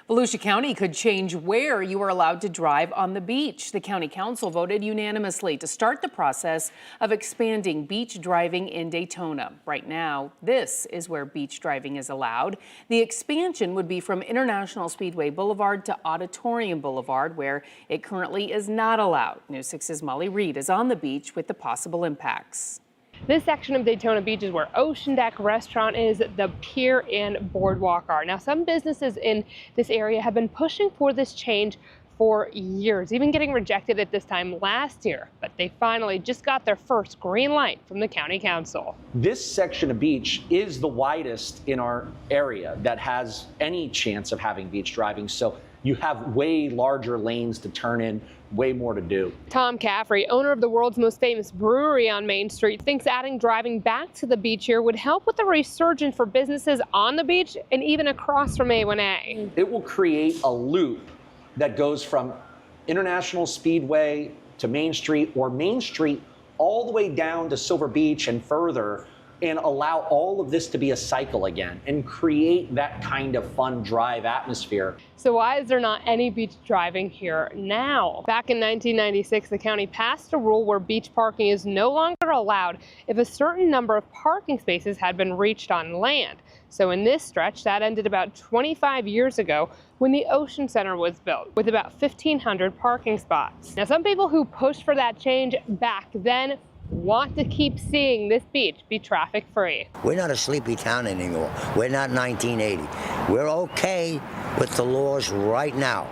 Volusia County could change where you are allowed to drive on the beach. The county council voted unanimously to start the process of expanding beach driving in Daytona. Right now, this is where beach driving is allowed. The expansion would be from International Speedway Boulevard to Auditorium Boulevard, where it currently is not allowed. News 6's Molly Reed is on the beach with the possible impacts. This section of Daytona Beach is where Ocean Deck Restaurant is, the pier and boardwalk are. Now, some businesses in this area have been pushing for this change for years, even getting rejected at this time last year. But they finally just got their first green light from the county council. This section of beach is the widest in our area that has any chance of having beach driving. So you have way larger lanes to turn in, way more to do. Tom Caffrey, owner of the world's most famous brewery on Main Street, thinks adding driving back to the beach here would help with the resurgence for businesses on the beach and even across from A1A. It will create a loop that goes from International Speedway to Main Street, or Main Street all the way down to Silver Beach and further, and allow all of this to be a cycle again and create that kind of fun drive atmosphere. So why is there not any beach driving here now? Back in 1996, the county passed a rule where beach parking is no longer allowed if a certain number of parking spaces had been reached on land. So in this stretch, that ended about 25 years ago when the Ocean Center was built, with about 1,500 parking spots. Now, some people who pushed for that change back then want to keep seeing this beach be traffic-free. We're not a sleepy town anymore. We're not 1980. We're okay with the laws right now.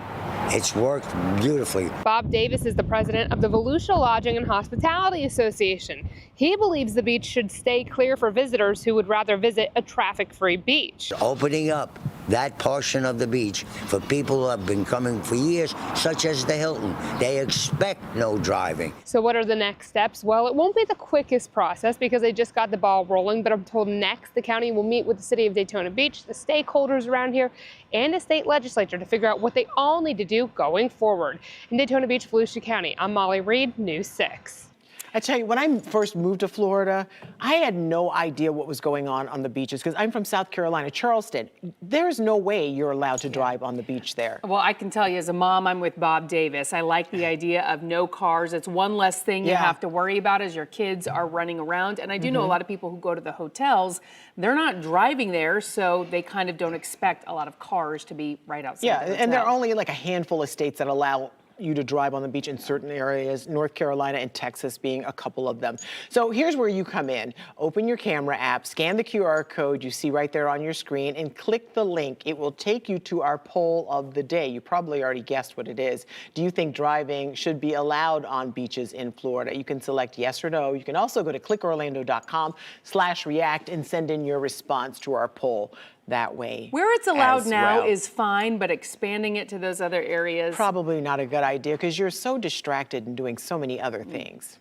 It's worked beautifully. Bob Davis is the president of the Volusia Lodging and Hospitality Association. He believes the beach should stay clear for visitors who would rather visit a traffic-free beach. Opening up that portion of the beach for people who have been coming for years, such as the Hilton. They expect no driving. So what are the next steps? Well, it won't be the quickest process because they just got the ball rolling, but I'm told next the county will meet with the city of Daytona Beach, the stakeholders around here, and the state legislature to figure out what they all need to do going forward. In Daytona Beach, Volusia County, I'm Molly Reed, News 6. I tell you, when I first moved to Florida, I had no idea what was going on the beaches because I'm from South Carolina, Charleston. There's no way you're allowed to drive on the beach there. Well, I can tell you as a mom, I'm with Bob Davis. I like the idea of no cars. It's one less thing you have to worry about as your kids are running around. And I do know a lot of people who go to the hotels, they're not driving there, so they kind of don't expect a lot of cars to be right outside the hotel. And there are only like a handful of states that allow you to drive on the beach in certain areas, North Carolina and Texas being a couple of them. So here's where you come in. Open your camera app, scan the QR code you see right there on your screen, and click the link. It will take you to our poll of the day. You probably already guessed what it is. Do you think driving should be allowed on beaches in Florida? You can select yes or no. You can also go to clickorlando.com/react and send in your response to our poll that way. Where it's allowed now is fine, but expanding it to those other areas? Probably not a good idea because you're so distracted and doing so many other things.